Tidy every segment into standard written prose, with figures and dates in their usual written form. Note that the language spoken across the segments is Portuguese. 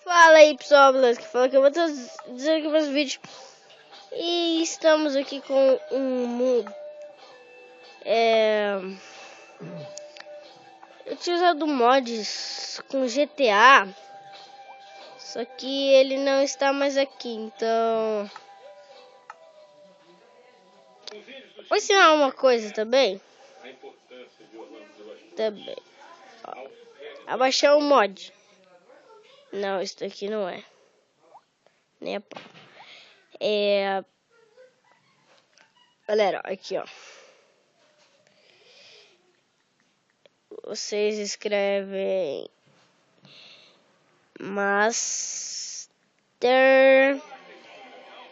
Fala aí pessoal, beleza? Que fala que eu vou dizer aqui mais um vídeo. E estamos aqui com eu tinha usado mods com GTA, só que ele não está mais aqui, então vou ensinar uma coisa também. Ó, abaixar o mod. Não, isso daqui não é. Nem a pau. Galera, aqui ó. Vocês escrevem Master.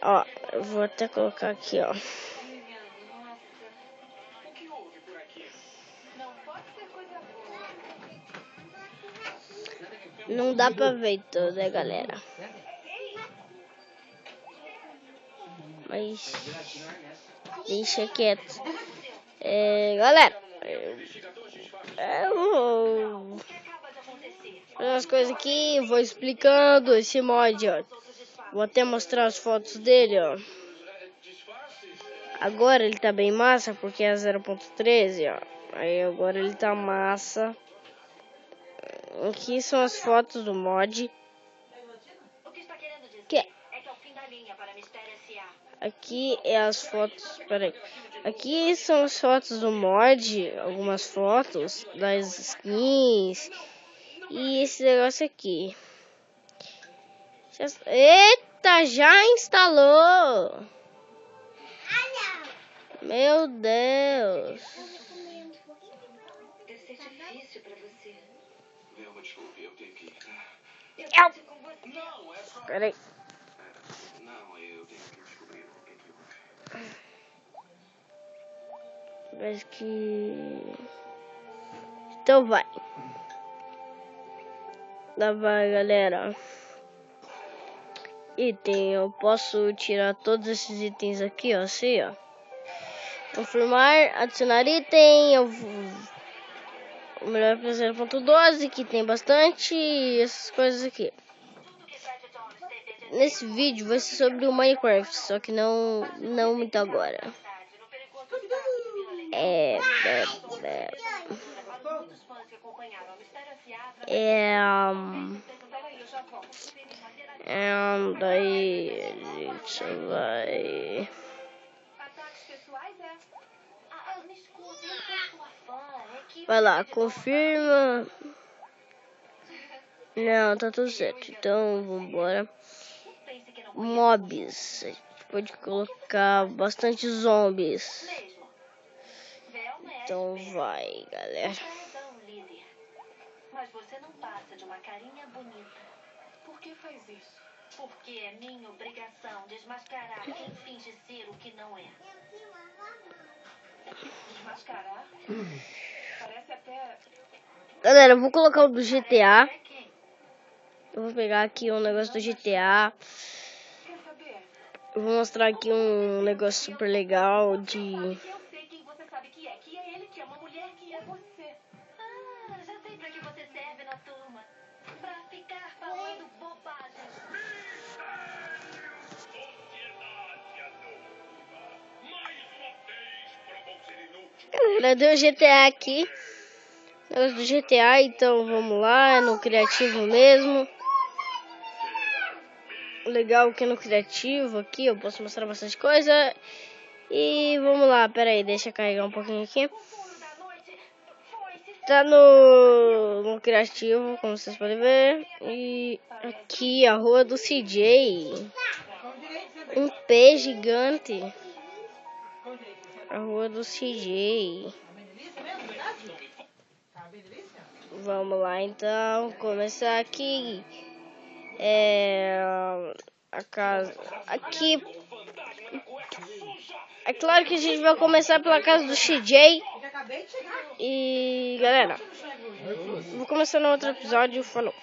Ó, eu vou até colocar aqui, ó. Não dá pra ver toda, galera. Mas deixa quieto. Galera, eu vou fazer umas coisas aqui, vou explicando esse mod, ó. Vou até mostrar as fotos dele, ó. Agora ele tá bem massa porque é 0.13, ó. Aí agora ele tá massa. Aqui são as fotos do mod. Aqui é as fotos, peraí. Aqui são as fotos do mod, algumas fotos das skins e esse negócio aqui. Eita, já instalou! Meu Deus! Deve ser difícil pra você. Desculpe, eu tenho que ir. Peraí. Não, eu tenho que descobrir o que houve. Acho que... Então vai. Lá vai, galera. Item, eu posso tirar todos esses itens aqui, ó, assim, ó. Confirmar, adicionar item, o melhor para 0.12, que tem bastante, e essas coisas aqui. Nesse vídeo vai ser sobre o Minecraft, só que não muito agora. Daí a gente vai... Vai lá, confirma. Não, tá tudo certo. Então, vambora. Mobs. A gente pode colocar bastante zombies. Então vai, galera. Mas você não passa de uma carinha bonita. Por que faz isso? Porque é minha obrigação desmascarar quem finge ser o que não é. Desmascarar? Parece até... Galera, eu vou colocar o do GTA. Eu vou pegar aqui um negócio do GTA. Eu vou mostrar aqui um negócio super legal de... Eu sei quem você sabe que é ele que é uma mulher que é você. Ah, já sei pra que você serve na turma. Pra ficar falando bobagens. Galera, deu GTA aqui. Negócio do GTA, então vamos lá, é no criativo mesmo. Legal que no criativo aqui eu posso mostrar bastante coisa. E vamos lá, pera aí, deixa eu carregar um pouquinho aqui. Tá no criativo, como vocês podem ver. E aqui a rua do CJ. Um P gigante. A rua do CJ. Vamos lá então, começar aqui. A casa aqui. É claro que a gente vai começar pela casa do CJ. E galera, vou começar no outro episódio. Falou.